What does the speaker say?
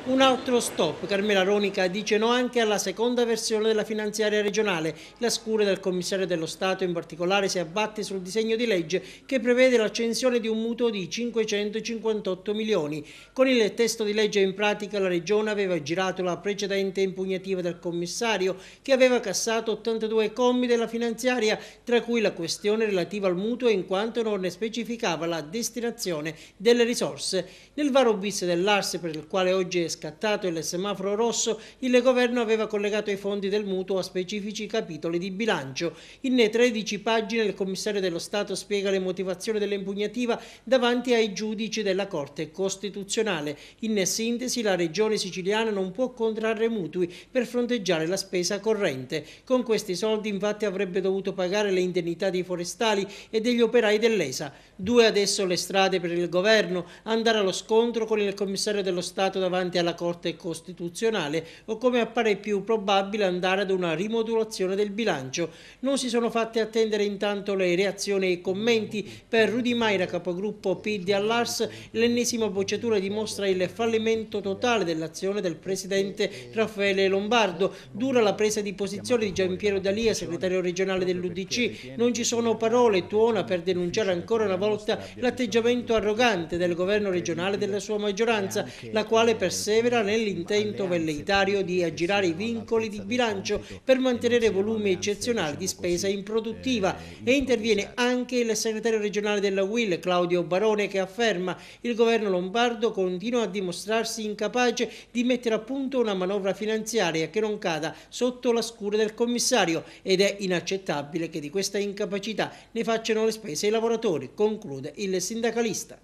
Un altro stop. Carmela Ronica dice no anche alla seconda versione della finanziaria regionale. La scure del commissario dello Stato in particolare si abbatte sul disegno di legge che prevede l'accensione di un mutuo di 558 milioni. Con il testo di legge in pratica la regione aveva girato la precedente impugnativa del commissario che aveva cassato 82 commi della finanziaria, tra cui la questione relativa al mutuo in quanto non ne specificava la destinazione delle risorse. Nel varo bis dell'ARS, per il quale oggi è scattato il semaforo rosso, il governo aveva collegato i fondi del mutuo a specifici capitoli di bilancio. In 13 pagine il commissario dello Stato spiega le motivazioni dell'impugnativa davanti ai giudici della Corte Costituzionale. In sintesi, la regione siciliana non può contrarre mutui per fronteggiare la spesa corrente. Con questi soldi infatti avrebbe dovuto pagare le indennità dei forestali e degli operai dell'ESA. Due adesso le strade per il governo: andare allo scontro con il commissario dello Stato davanti alla Corte Costituzionale o, come appare più probabile, andare ad una rimodulazione del bilancio. Non si sono fatte attendere intanto le reazioni e i commenti. Per Rudy Mayra, capogruppo PD all'ARS, l'ennesima bocciatura dimostra il fallimento totale dell'azione del presidente Raffaele Lombardo. Dura la presa di posizione di Gianpiero D'Alia, segretario regionale dell'UDC. Non ci sono parole, tuona per denunciare ancora una volta l'atteggiamento arrogante del governo regionale e della sua maggioranza, la quale persevera nell'intento velleitario di aggirare i vincoli di bilancio per mantenere volumi eccezionali di spesa improduttiva. E interviene anche il segretario regionale della UIL, Claudio Barone, che afferma: il governo lombardo continua a dimostrarsi incapace di mettere a punto una manovra finanziaria che non cada sotto la scure del commissario, ed è inaccettabile che di questa incapacità ne facciano le spese i lavoratori, conclude il sindacalista.